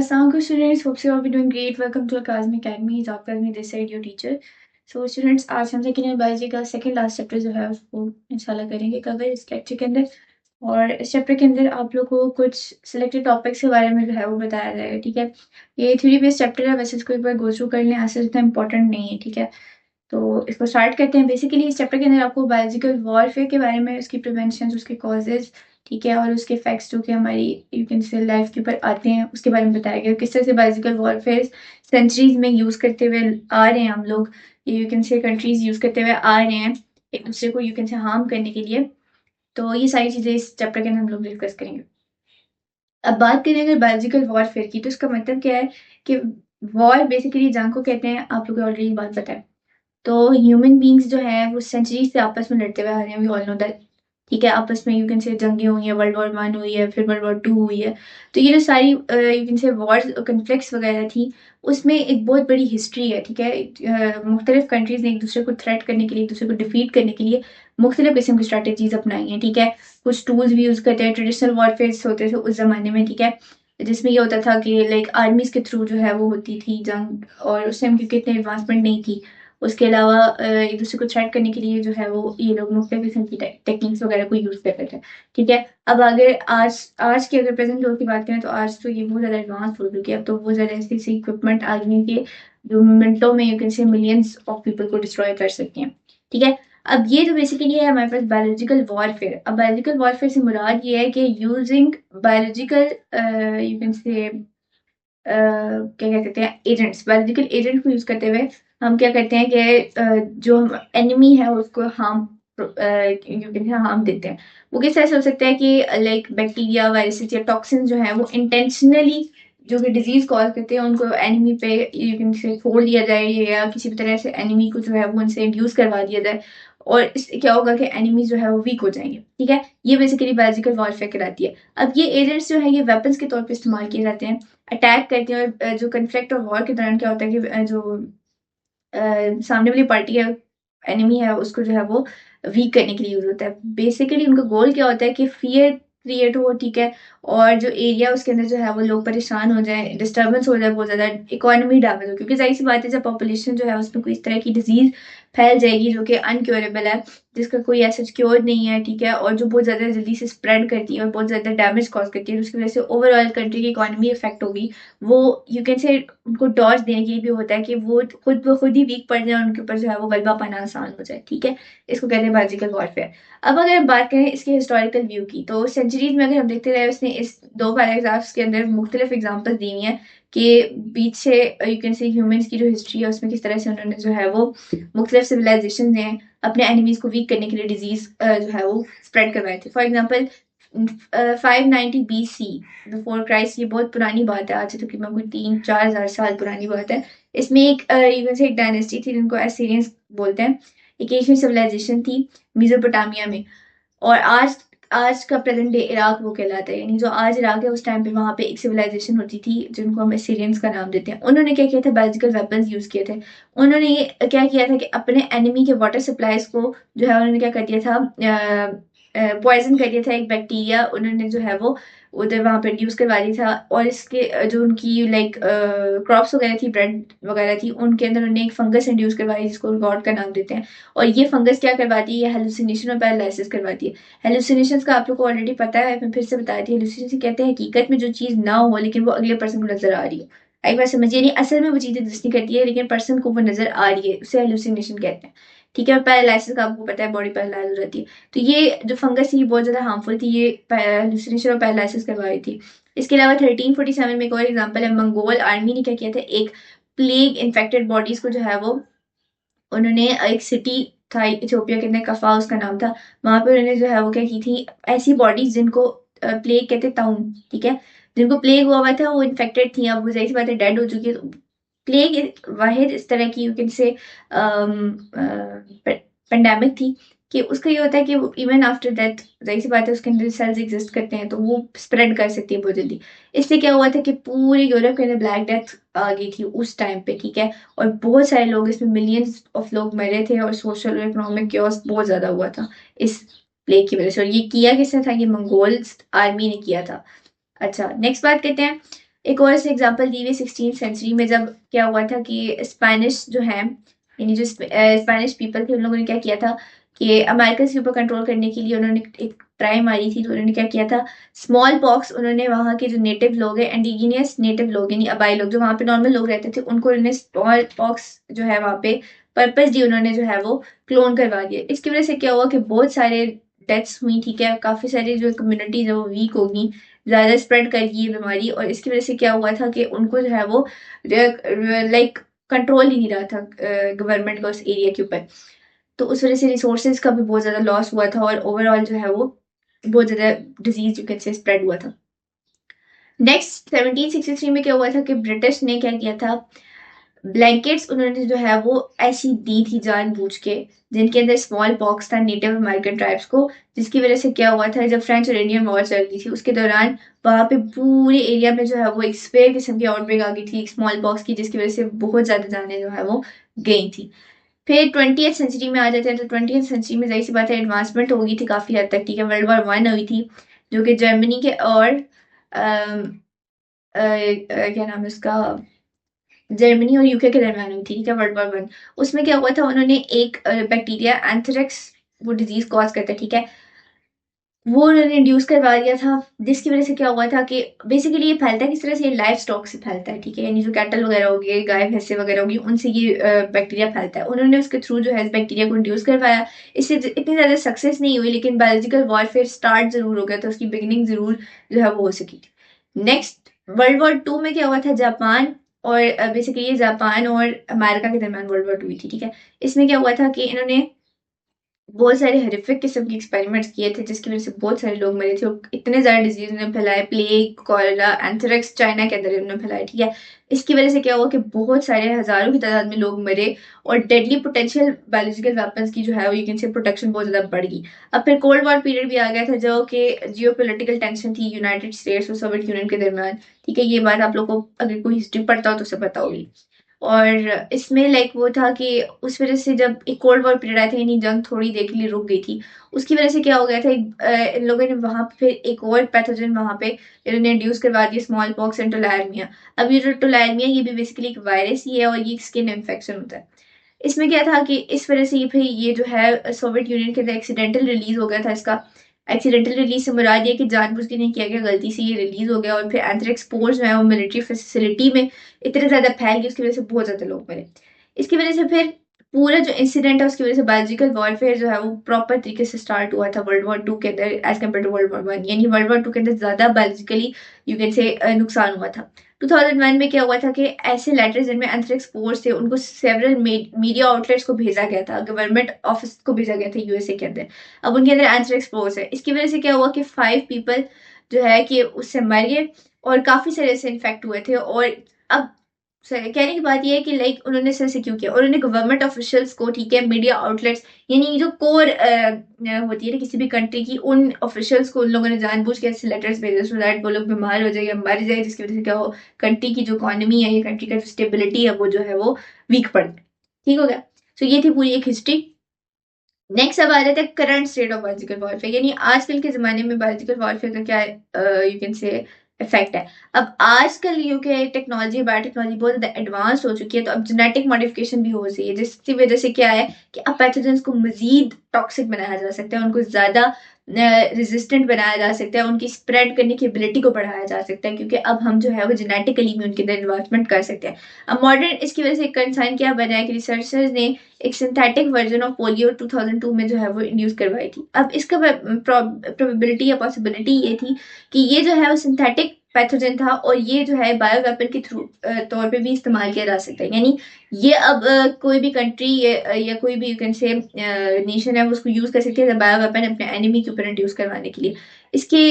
Assalamualaikum students, hope you all be doing great. Welcome to Academy Academy. Is आपका में this side your teacher. So students, आज हम second year biology का second last chapter जो है उसको इंशाल्लाह करेंगे कवर इस लेक्चर के अंदर। और इस चैप्टर के अंदर आप लोग को कुछ सिलेक्टेड टॉपिक्स के बारे में जो है वो बताया जाएगा। ठीक है, ये थ्योरी बेस्ड चैप्टर है, वैसे इसको एक बार गो थ्रू कर लें, ऐसे इतना इंपॉर्टेंट नहीं है। ठीक है, तो इसको स्टार्ट करते हैं। बेसिकली इस चैप्टर के अंदर आपको बायोलॉजिकल वॉरफेयर के बारे में, उसकी प्रिवेंशन, उसके कॉजेज, ठीक है, और उसके इफेक्ट्स जो कि हमारी यू कैन से लाइफ के ऊपर आते हैं उसके बारे में बताया गया। किस तरह से बायोलॉजिकल वॉरफेयर सेंचुरीज में यूज़ करते हुए आ रहे हैं हम लोग, यू कैन से कंट्रीज यूज़ करते हुए आ रहे हैं एक दूसरे को यू कैन से हार्म करने के लिए। तो ये सारी चीज़ें इस चैप्टर के अंदर हम लोग डिस्कस करेंगे। अब बात करें अगर बायोलॉजिकल वॉरफेयर की, तो इसका मतलब क्या है कि वॉर बेसिकली जंग को कहते हैं। आप लोगों को ऑलरेडी बात पता है। तो ह्यूमन बींग्स जो है वो सेंचुरी से आपस में लड़ते हुए आ रहे हैं, वी ऑल नो दैट। ठीक है, आपस में यू कैन से जंगें हुई हैं, वर्ल्ड वॉर 1 हुई है, फिर वर्ल्ड वॉर 2 हुई है। तो ये जो सारी यू कैन से वॉर्स कन्फ्लिक्ट्स वगैरह थी, उसमें एक बहुत बड़ी हिस्ट्री है। ठीक है, मुख्तलिफ कंट्रीज ने एक दूसरे को थ्रेट करने के लिए, एक दूसरे को डिफीट करने के लिए मुख्तलिफ किस्म की स्ट्रैटेजीज अपनाई हैं। ठीक है, कुछ टूल्स भी यूज़ करते हैं, ट्रेडिशनल वॉरफेयर होते थे उस ज़माने में। ठीक है, जिसमें ये होता था कि लाइक आर्मीज के थ्रू जो है वो होती थी जंग, और उस टाइम क्योंकि इतनी एडवांसमेंट नहीं थी। उसके अलावा एक दूसरे को थ्रेट करने के लिए जो है वो ये लोग मुख्तलिफ किस्म की टेक्निक्स वगैरह को यूज़ करते थे। ठीक है, अब अगर आज आज की अगर प्रेजेंट दौर की बात करें तो आज तो ये बहुत ज़्यादा एडवांस हो चुकी है। अब तो बहुत ज़्यादा ऐसी ऐसी इक्विपमेंट आ गई हैं कि जो मिनटों में यू कैन से मिलियंस ऑफ पीपल को डिस्ट्रॉय कर सकते हैं। ठीक है, अब ये तो बेसिकली है हमारे पास बायोलॉजिकल वॉरफेयर। अब बायोलॉजिकल वॉरफेयर से मुराद ये है कि यूजिंग बायोलॉजिकल यू कैन से क्या कह सकते हैं एजेंट्स, बायोलॉजिकल एजेंट को यूज करते हुए हम क्या करते हैं कि जो एनिमी है उसको हार्म देते हैं। वो किस तरह से हो सकता है कि लाइक बैक्टीरिया, वायरसेस या टॉक्सिन जो है वो इंटेंशनली जो कि डिजीज कॉज करते हैं उनको एनिमी पे यू कैन से छोड़ दिया जाए, या किसी भी तरह से एनिमी को जो है वो उनसे इंड्यूस करवा दिया जाए, और इससे क्या होगा कि एनिमी जो है वो वीक हो जाएंगे। ठीक है, ये बेसिकली बायोलॉजिकल वॉरफेयर कहलाती है। अब ये एजेंट्स जो है ये वेपन्स के तौर पे इस्तेमाल किए जाते हैं, अटैक करते हैं। और जो कन्फ्लिक्ट और वॉर के दौरान क्या होता है कि जो सामने वाली पार्टी है, एनिमी है, उसको जो है वो वीक करने के लिए यूज होता है। बेसिकली उनका गोल क्या होता है कि फियर क्रिएट हो। ठीक है, और जो एरिया उसके अंदर जो है वो लोग परेशान हो जाए, डिस्टर्बेंस हो जाए, बहुत ज़्यादा इकोनॉमी डैमेज हो, क्योंकि जाहिर सी बात है जब पॉपुलेशन जो है उसमें कोई इस तरह की डिजीज फैल जाएगी जो कि अनक्योरेबल है, जिसका कोई ऐसा क्योर नहीं है। ठीक है, और जो बहुत ज़्यादा जल्दी से स्प्रेड करती है और बहुत ज़्यादा डैमेज कॉज करती है, उसकी वजह से ओवरऑल कंट्री की इकोनॉमी इफेक्ट होगी। वो यू कैन से उनको डॉज देने के लिए भी होता है कि वो खुद ब खुद ही वीक पड़ जाए, उनके ऊपर जो है वो गलबा पाना आसान हो जाए। ठीक है, इसको कहते हैं बायोलॉजिकल वॉरफेयर। अब अगर बात करें इसके हिस्टोरिकल व्यू की, तो सेंचुरीज में अगर हम देखते रहे, उसने इस दो पैराग्राफ्स के अंदर मुख्तलिफ एग्जाम्पल दी हुई हैं कि पीछे यू कैन से ह्यूमंस की जो हिस्ट्री है उसमें किस तरह से उन्होंने जो है वो मुख्तलिफ सिविलाइजेशन ने अपने एनिमीज को वीक करने के लिए डिजीज जो है वो स्प्रेड करवाए थे। For example 590 BC before Christ, ये बहुत पुरानी बात है, आज से तकरीबन कोई 3-4 हज़ार साल पुरानी बात है। इसमें एक इवन से एक डायनेस्टी थी जिनको एसीरियंस बोलते हैं। एक एशियन सिविलाइजेशन थी मेसोपोटामिया में, और आज आज का प्रेजेंट डे इराक वो कहलाता है। यानी जो आज इराक है उस टाइम पे वहाँ पे एक सिविलाइजेशन होती थी जिनको हम एसीरियंस का नाम देते हैं। उन्होंने क्या किया था, बायोलॉजिकल वेपन्स यूज किए थे। उन्होंने ये क्या किया था कि अपने एनिमी के वाटर सप्लाईज को जो है उन्होंने क्या कर दिया था, पॉइजन कर दिया था। एक बैक्टीरिया उन्होंने जो है वो उधर वहाँ पर यूज करवा दिया था, और इसके जो उनकी लाइक क्रॉप्स वगैरह थी, ब्रेड वगैरह थी, उनके अंदर उन्होंने एक फंगस इंड्यूस करवाई जिसको गॉड का नाम देते हैं। और ये फंगस क्या करवाती है, हेलुसिनेशन और पैरालिसिस करवाती है। हेलुसिनेशंस का आप लोग को ऑलरेडी पता है, मैं फिर से बता दी। हेलुसिनेशन कहते हैं हकीकत में जो चीज़ ना हो लेकिन वो अगले पर्सन को नजर आ रही है। एक बार समझिए, नहीं असल में वो चीज़ एग्जिस्ट नहीं करती है लेकिन पर्सन को वो नजर आ रही है, उसे हेलुसिनेशन कहते हैं। ठीक है, और पैरालिसिस का आपको पता है, बॉडी पैरालाइज हो जाती है। तो ये जो फंगस थी बहुत ज़्यादा हार्मफुल थी, ये हेलुसिनेशन और पैरालिसिस करवा रही थी। इसके अलावा 1347 में एक और एग्जाम्पल है, मंगोल आर्मी ने क्या किया था, एक प्लेग इन्फेक्टेड बॉडीज को जो है वो उन्होंने एक सिटी था इथियोपिया के अंदर, कफा उसका नाम था, वहां पे उन्होंने जो है वो क्या की थी, ऐसी बॉडीज जिनको प्लेग कहते ताउन, ठीक है, जिनको प्लेग हुआ था वो इन्फेक्टेड थी, अब वो जाहिर सी बात है डेड हो चुकी है। तो प्लेग वाहिद इस तरह की यू कैन से पेंडेमिक थी कि उसका ये होता है कि इवन आफ्टर डेथ जाहिर सी बात है उसके अंदर सेल्स एग्जिस्ट करते हैं तो वो स्प्रेड कर सकती है बहुत जल्दी। इससे क्या हुआ था कि पूरे यूरोप के अंदर ब्लैक डेथ आ गई थी उस टाइम पे। ठीक है, और बहुत सारे लोग, इसमें मिलियंस ऑफ लोग मरे थे, और सोशल और इकोनॉमिक क्योस बहुत ज़्यादा हुआ था इस प्लेग की वजह से। और ये किया किसने था, ये मंगोल्स आर्मी ने किया था। अच्छा, नेक्स्ट बात करते हैं एक और से एग्जांपल दी हुई 16th सेंचुरी में, जब क्या हुआ था कि स्पेनिश जो है, यानी जो स्पेनिश पीपल थे, उन लोगों ने क्या किया था कि अमेरिकन के ऊपर कंट्रोल करने के लिए उन्होंने एक ट्राई मारी थी। तो उन्होंने क्या किया था, स्मॉल पॉक्स, उन्होंने वहाँ के जो नेटिव लोग हैं, इंडिजीनियस नेटिव लोग यानी आबाई लोग, जो वहाँ पे नॉर्मल लोग रहते थे, उनको उन्होंने स्मॉल पॉक्स जो है वहाँ पे पर्पजली उन्होंने जो है वो क्लोन करवा दिया। इसकी वजह से क्या हुआ कि बहुत सारे डेथ्स हुई, ठीक है, काफी सारी जो कम्युनिटीज है वो वीक होगी, ज्यादा स्प्रेड कर गई ये बीमारी। और इसकी वजह से क्या हुआ था कि उनको जो है वो लाइक कंट्रोल ही नहीं रहा था गवर्नमेंट का उस एरिया के ऊपर। तो उस वजह से रिसोर्सेज का भी बहुत ज्यादा लॉस हुआ था, और ओवरऑल जो है वो बहुत ज्यादा डिजीज यू कैन से स्प्रेड हुआ था। नेक्स्ट 1763 में क्या हुआ था कि ब्रिटिश ने क्या किया था, ब्लैंकेट्स उन्होंने जो है वो ऐसी दी थी जानबूझ के, जिनके अंदर स्मॉल पॉक्स था नेटिव अमेरिकन ट्राइब्स को। जिसकी वजह से क्या हुआ था, जब फ्रेंच और इंडियन वॉर चल रही थी उसके दौरान वहां पे पूरे एरिया में जो है वो एक स्पेयर किस्म की आउटब्रेक आ गई थी स्मॉल पॉक्स की, जिसकी वजह से बहुत ज्यादा जानें जो है वो गई थी। फिर 20th सेंचुरी में आ जाते हैं। तो 20th सेंचुरी में जाहिर सी बात है एडवांसमेंट हो गई थी काफी हद तक, ठीक है। वर्ल्ड वॉर वन हुई थी, जो कि जर्मनी के और क्या नाम है उसका, जर्मनी और यूके के दरम्यान हुई थी, ठीक है, वर्ल्ड वॉर वन। उसमें क्या हुआ था, उन्होंने एक बैक्टीरिया एंथ्रेक्स, वो डिजीज कॉज करता है, ठीक है, वो उन्होंने इंड्यूस करवा दिया था। जिसकी वजह से क्या हुआ था कि बेसिकली ये फैलता है किस तरह से, ये लाइफ स्टॉक से फैलता है, ठीक है, यानी जो कैटल वगैरह हो गए, गाय भैंसे वगैरह होगी, उनसे ये बैक्टीरिया फैलता है। उन्होंने उसके थ्रू जो है इस बैक्टीरिया को इंड्यूस करवाया। इससे इतनी ज्यादा सक्सेस नहीं हुई, लेकिन बायोलॉजिकल वॉरफेयर स्टार्ट जरूर हो गया था, उसकी बिगिनिंग जरूर जो है वो हो सकी थी। नेक्स्ट वर्ल्ड वॉर टू में क्या हुआ था, जापान और बेसिकली ये जापान और अमेरिका के दरमियान वर्ल्ड वॉर टू हुई थी, ठीक है। इसमें क्या हुआ था कि इन्होंने बहुत सारे हॉरिफिक किस्म के एक्सपेरिमेंट्स किए थे, जिसकी वजह से बहुत सारे लोग मरे थे, और इतने ज़्यादा डिजीज उन्होंने फैलाए, प्लेग, कॉलेरा, एंथ्रेक्स चाइना के अंदर उन्होंने फैलाए, ठीक है। इसकी वजह से क्या हुआ कि बहुत सारे हजारों की तादाद में लोग मरे, और डेडली पोटेंशियल बायोलॉजिकल वेपन्स की जो है वो यू कैन से प्रोटेक्शन बहुत ज़्यादा बढ़ गई। अब फिर कोल्ड वॉर पीरियड भी आ गया था, जो कि जियो पोलिटिकल टेंशन थी यूनाइटेड स्टेट्स और सोवियत यूनियन के दरमियान, ठीक है। ये बात आप लोग को अगर कोई हिस्ट्री पढ़ता हो तो उसे पता होगी। और इसमें लाइक वो था कि उस वजह से जब एक कोल्ड वॉर पीरियड आया था, यानी जंग थोड़ी देर के लिए रुक गई थी, उसकी वजह से क्या हो गया था, इन लोगों ने वहां पे फिर एक और पैथोजन वहां पे इन्होंने इंड्यूस करवा दिया, स्मॉल पॉक्स एंड टुलायरमिया। अब ये जो टुलायरमिया, ये भी बेसिकली एक वायरस ही है, और ये स्किन इन्फेक्शन होता है। इसमें क्या था कि इस वजह से ये फिर ये जो है सोवियत यूनियन के अंदर एक्सीडेंटल रिलीज हो गया था इसका। एक्सीडेंटल रिलीज से मुराद ये कि जानबूझ के नहीं किया गया, गलती से ये रिलीज हो गया, और फिर एंथ्रेक्स स्पोर्स जो है वो मिलिट्री फैसिलिटी में इतने ज्यादा फैल गए, उसकी वजह से बहुत ज्यादा लोग मरे। इसकी वजह से फिर पूरा जो इंसिडेंट है उसकी वजह से बायोलॉजिकल वॉरफेयर जो है वो प्रॉपर तरीके से स्टार्ट हुआ था वर्ल्ड वॉर टू के अंदर as compare to world war one. यानी वर्ल्ड वॉर टू के अंदर ज्यादा बायोलॉजिकली यू कैन से नुकसान हुआ था। 2001 में क्या हुआ था कि ऐसे लेटर्स जिनमें एंथ्रेक्स स्पोर्स थे उनको सेवरल मीडिया आउटलेट्स को भेजा गया था, गवर्नमेंट ऑफिस को भेजा गया था यूएसए के अंदर। अब उनके अंदर एंथ्रेक्स स्पोर्स है। इसकी वजह से क्या हुआ कि 5 पीपल जो है कि उससे मर गए, और काफी सारे से इन्फेक्ट हुए थे। और अब कहने की बात यह है कि लाइक उन्होंने सर से क्यों किया, उन्होंने गवर्नमेंट ऑफिशियल्स को, ठीक है, मीडिया आउटलेट्स, यानी जो कोर होती है ना किसी भी कंट्री की, उन ऑफिशियल्स को उन लोगों ने जानबूझ के ऐसे लेटर्स भेजे सो दैट वो लोग बीमार हो जाए या मर जाए, जिसकी वजह से क्या हो, कंट्री की जो इकोनॉमी है या कंट्री का जो स्टेबिलिटी है वो जो है वो वीक पड़ जाए। ठीक हो गया। सो ये थी पूरी एक हिस्ट्री। नेक्स्ट अब आ जाते हैं current state of biological warfare, यानी आजकल के जमाने में बायोलॉजिकल वॉरफेयर का क्या यू कैन से इफेक्ट है। अब आजकल यू के टेक्नोलॉजी, बायोटेक्नोलॉजी बहुत ज्यादा एडवांस हो चुकी है, तो अब जेनेटिक मॉडिफिकेशन भी हो रही है, जिसकी वजह से क्या है कि अब पैथोजेंस को मजीद टॉक्सिक बनाया जा सकता है, उनको ज्यादा रेजिस्टेंट बनाया जा सकता है, उनकी स्प्रेड करने की एबिलिटी को बढ़ाया जा सकता है, क्योंकि अब हम जो है वो जेनेटिकली भी उनके अंदर एडवांसमेंट कर सकते हैं। अब मॉडर्न इसकी वजह से एक कंसर्न क्या बना है कि रिसर्चर्स ने एक सिंथेटिक वर्जन ऑफ पोलियो 2002 में जो है वो इंड्यूस करवाई थी। अब इसका प्रोबेबिलिटी या पॉसिबिलिटी ये थी कि ये जो है वो सिंथेटिक पैथोजन था, और ये जो है बायो वेपन के थ्रू तौर पे भी इस्तेमाल किया जा सकता है। यानी ये अब कोई भी कंट्री या कोई भी यू कैन से नेशन है उसको यूज कर सकती है बायो वेपन अपने एनिमी के ऊपर इंड्यूस करवाने के लिए। इसके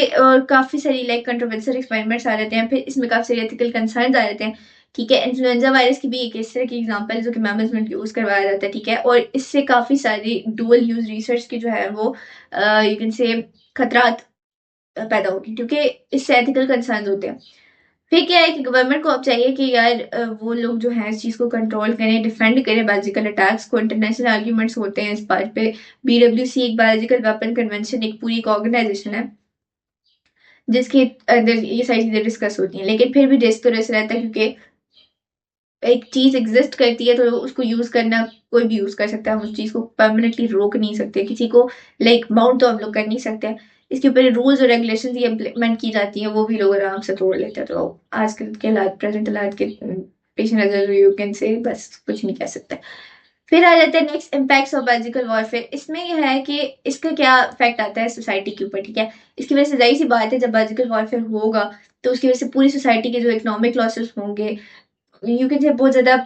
काफी सारी लाइक कंट्रोवर्शियल एक्सपेरिमेंट्स आ रहते हैं, फिर इसमें काफी सारे एथिकल कंसर्न्स आ रहते हैं, ठीक है। इन्फ्लुएंजा वायरस की भी एक इस तरह की एग्जांपल है जो कि मैमल्स में यूज करवाया जाता है, ठीक है। और इससे काफी सारी डुअल यूज रिसर्च की जो है वो यू कैन से खतरात पैदा होगी, क्योंकि इससे एथिकल कंसर्न होते हैं। फिर क्या है कि गवर्नमेंट को अब चाहिए कि यार वो लोग जो है इस चीज को कंट्रोल करें, डिफेंड करें बायोलॉजिकल अटैक्स को। इंटरनेशनल आर्ग्यूमेंट्स होते हैं इस बात पे। BWC एक बायोलॉजिकल वेपन कन्वेंशन एक पूरी एक ऑर्गेनाइजेशन है जिसके अंदर ये सारी चीजें डिस्कस होती हैं, लेकिन फिर भी रिस्क तो रिस्क रहता है, क्योंकि एक चीज एग्जिस्ट करती है तो उसको यूज करना कोई भी यूज कर सकता है, हम उस चीज को परमानेंटली रोक नहीं सकते, किसी को लाइक माउंट तो हम लोग कर नहीं सकते। इसके ऊपर रूल्स और रेगुलेशन ये इम्प्लीमेंट की जाती है, वो भी लोग आराम से तोड़ लेते हैं। तो आजकल के हालात, प्रेजेंट हालात के पेश नजर यू कैन से बस कुछ नहीं कह सकते। फिर आ जाते हैं next impacts of biological warfare. इसमें यह है कि इसका क्या इफेक्ट आता है सोसाइटी के ऊपर, ठीक है। इसकी वजह से जाहिर सी बात है, जब बायोलॉजिकल वॉरफेयर होगा तो उसकी वजह से पूरी सोसाइटी के जो इकोनॉमिक लॉसेस होंगे, यू कैन से बहुत ज्यादा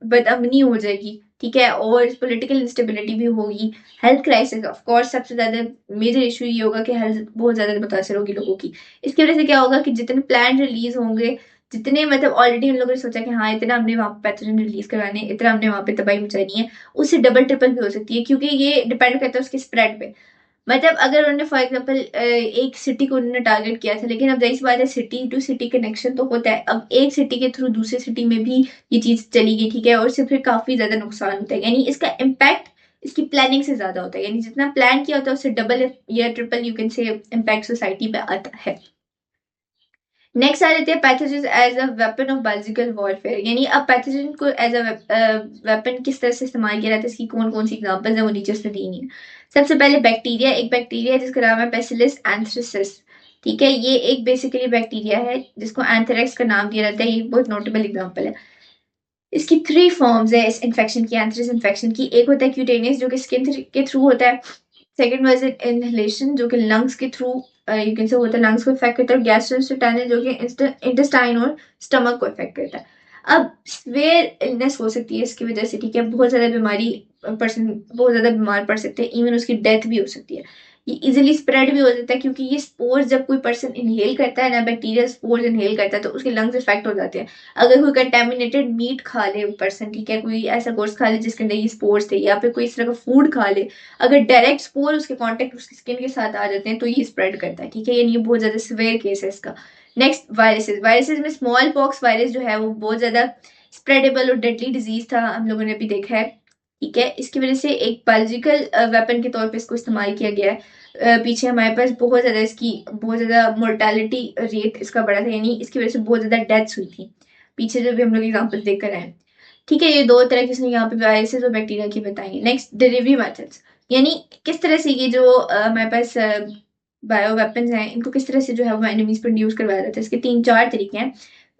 बदअमनी हो जाएगी, ठीक है, और पॉलिटिकल इंस्टेबिलिटी भी होगी। हेल्थ क्राइसिस ऑफ कोर्स सबसे ज्यादा मेजर इशू ये होगा कि हेल्थ बहुत ज्यादा मुतासर होगी लोगों की। इसकी वजह से क्या होगा कि जितने प्लान रिलीज होंगे, जितने मतलब ऑलरेडी उन लोगों ने सोचा कि हाँ इतना हमने वहाँ पे पैथोजन रिलीज करवाने, इतना हमने वहाँ पे तबाही मचानी है, उससे डबल ट्रिपल भी हो सकती है, क्योंकि ये डिपेंड करता है उसके स्प्रेड पे। मतलब अगर उन्होंने फॉर एग्जांपल एक सिटी को उन्होंने टारगेट किया था, लेकिन अब जाहिर सी बात है सिटी टू सिटी कनेक्शन तो होता है, अब एक सिटी के थ्रू दूसरी सिटी में भी ये चीज चली गई, ठीक है, और उससे फिर काफी ज्यादा नुकसान होता है, यानी इसका इम्पैक्ट इसकी प्लानिंग से ज्यादा होता है, यानी जितना प्लान किया होता है उससे डबल या triple you can say impact society पे आता है। नेक्स्ट आ जाते हैं pathogen as a weapon of biological warfare, यानी अब पैथोजन को एज अ वेपन किस तरह से इस्तेमाल किया जाता है, इसकी कौन कौन सी एग्जांपल्स है वो नीचे से दी है। सबसे पहले बैक्टीरिया, एक बैक्टीरिया है जिसका नाम है बेसिलस एंथ्रेसिस, ठीक है, ये एक बेसिकली बैक्टीरिया है जिसको एंथ्रेक्स का नाम दिया जाता है, ये बहुत नोटेबल एग्जांपल है। इसकी थ्री फॉर्म्स है इस इन्फेक्शन की, एंथ्रेस इन्फेक्शन की। एक होता है क्यूटेनियस जो कि स्किन के थ्रू होता है, सेकंड वाज इनहेलेशन जो कि लंग्स के थ्रू यू कैन से होता है, लंग्स को इफेक्ट करता है, और गैस्ट्रोइंटेस्टाइनल जो कि इंटेस्टाइन और स्टमक को इफेक्ट करता है। अब स्वेयर इलनेस हो सकती है इसकी वजह से, ठीक है, बहुत ज्यादा बीमारी, पर्सन बहुत ज्यादा बीमार पड़ सकते हैं, इवन उसकी डेथ भी हो सकती है। ये इजिली स्प्रेड भी हो सकता है, क्योंकि ये स्पोर्स जब कोई पर्सन इनहेल करता है ना, बैक्टीरिया स्पोर्स इनहेल करता है तो उसके लंग्स इफेक्ट हो जाते हैं। अगर कोई कंटेमिनेटेड मीट खा ले पर्सन, ठीक है, कोई ऐसा कोर्स खा ले जिसके अंदर ये स्पोर्स थे, या फिर कोई इस तरह का फूड खा ले, अगर डायरेक्ट स्पोर उसके कांटेक्ट उसकी स्किन के साथ आ जाते हैं तो ये स्प्रेड करता है, ठीक है, यानी ये बहुत ज्यादा सिवियर केस है इसका। नेक्स्ट वायरसेस, वायरसेस में स्मॉल पॉक्स वायरस जो है वो बहुत ज्यादा स्प्रेडेबल और डेडली डिजीज था, हम लोगों ने अभी देखा है, ठीक है, इसकी वजह से एक बायोलॉजिकल वेपन के तौर पे इसको इस्तेमाल किया गया है। पीछे हमारे पास बहुत ज्यादा इसकी बहुत ज्यादा मोर्टालिटी रेट इसका बढ़ा था, यानी इसकी वजह से बहुत ज्यादा डेथ्स हुई थी पीछे, जो भी हम लोग एग्जाम्पल देख कर आए। ठीक है, ये दो तरह की इसने यहाँ पे वायरसेस और बैक्टीरिया की बताई। नेक्स्ट डिलीवरी मेथड्स, यानी किस तरह से ये जो हमारे पास बायो वेपन्स हैं इनको किस तरह से जो है वो एनिमीज प्रोड्यूस करवाया जाता है। इसके तीन चार तरीके हैं।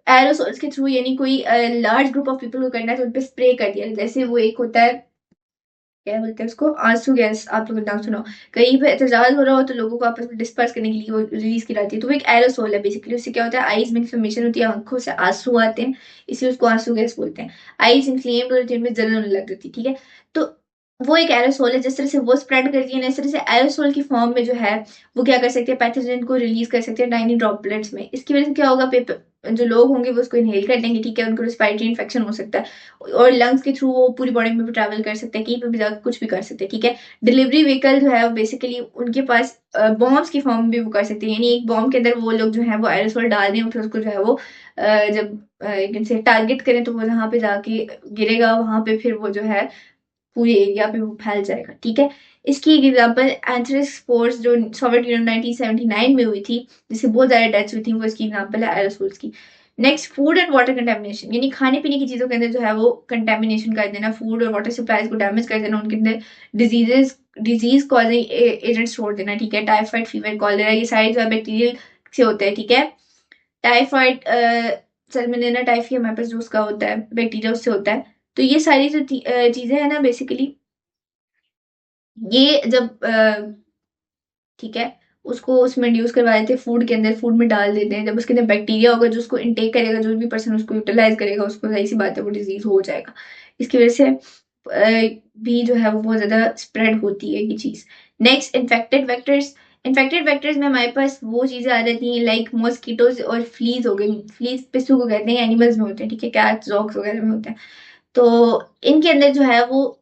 एरोसोल्स के थ्रू, यानी कोई लार्ज ग्रुप ऑफ पीपल को करना है तो उन पे स्प्रे कर दिया, जैसे वो एक होता है क्या बोलते हैं उसको, आंसू गैस, आप लोगों ने नाम सुना हो, कहीं पे एहतजाज हो रहा हो तो लोगों को आपस में डिस्पर्स करने के लिए वो रिलीज की जाती है, तो वो एक एरोसोल है बेसिकली। उससे क्या होता है, आईज में इन्फ्लेमेशन होती है, आंखों से आंसू आते हैं, इसलिए उसको आंसू गैस बोलते हैं। आईज इन्फ्लेम्ड होती है, उनमें जलन होने लग जाती है, ठीक है, तो वो एक एरोसोल है। जिस तरह से वो स्प्रेड करती है ना, इस तरह से एरोसोल की फॉर्म में जो है वो क्या कर सकते हैं, पैथोजन को रिलीज कर सकते हैं टाइनी ड्रॉपलेट्स में। इसकी वजह से क्या होगा, जो लोग होंगे वो उसको इनहेल कर लेंगे, ठीक है, उनको रेस्पिरेटरी इन्फेक्शन हो सकता है, और लंग्स के थ्रू वो पूरी बॉडी में भी ट्रैवल कर सकते हैं, कहीं पे भी जाकर कुछ भी कर सकते हैं, ठीक है। डिलीवरी व्हीकल जो है वो बेसिकली उनके पास बॉम्ब्स की फॉर्म में भी वो कर सकते हैं, यानी एक बॉम्ब के अंदर वो लोग जो है वो एरोसोल डाल दें, फिर उसको जो है वो जब इनसे टारगेट करें तो वो जहाँ पे जाके गिरेगा वहां पे फिर वो जो है पूरे एरिया पे वो फैल जाएगा, ठीक है। इसकी एक एग्जांपल एंथ्रेक्स स्पोर्स जो सोवियत यूनियन 1979 में हुई थी, जिससे बहुत ज्यादा डेथ्स हुई थी, वो इसकी एग्जांपल है एरोसोल्स की। Next food and water contamination, यानी खाने पीने की चीजों के अंदर जो है वो कंटेमिनेशन कर देना, फूड और वाटर सप्लाईज को डैमेज कर देना, उनके अंदर डिजीज कॉजिंग एजेंट्स छोड़ देना, ठीक है, टाइफाइड, फीवर, कॉलेरा, ये सारे जो है बैक्टीरियल से होते हैं, ठीक है। टाइफाइड, सल्मोनेला टाइफी हमारे पास जो उसका होता है बैक्टीरिया, उससे होता है। तो ये सारी जो चीजें हैं ना बेसिकली, ये जब ठीक है उसको उसमें इंड्यूस करवा देते हैं फूड के अंदर, फूड में डाल देते हैं, जब उसके अंदर बैक्टीरिया होगा जो उसको इनटेक करेगा, जो भी पर्सन उसको यूटिलाइज करेगा उसको सही सी बात है वो डिजीज हो जाएगा। इसकी वजह से भी जो है वो बहुत ज्यादा स्प्रेड होती है ये चीज। Next infected vectors, infected vectors में हमारे पास वो चीजें आ जाती हैं लाइक मॉस्किटोज और फ्लीज हो गई। फ्लीज पिस्सू को कहते हैं, एनिमल्स में होते हैं, ठीक है, कैट्स डॉग्स वगैरह में होते हैं। तो इनके अंदर जो है वो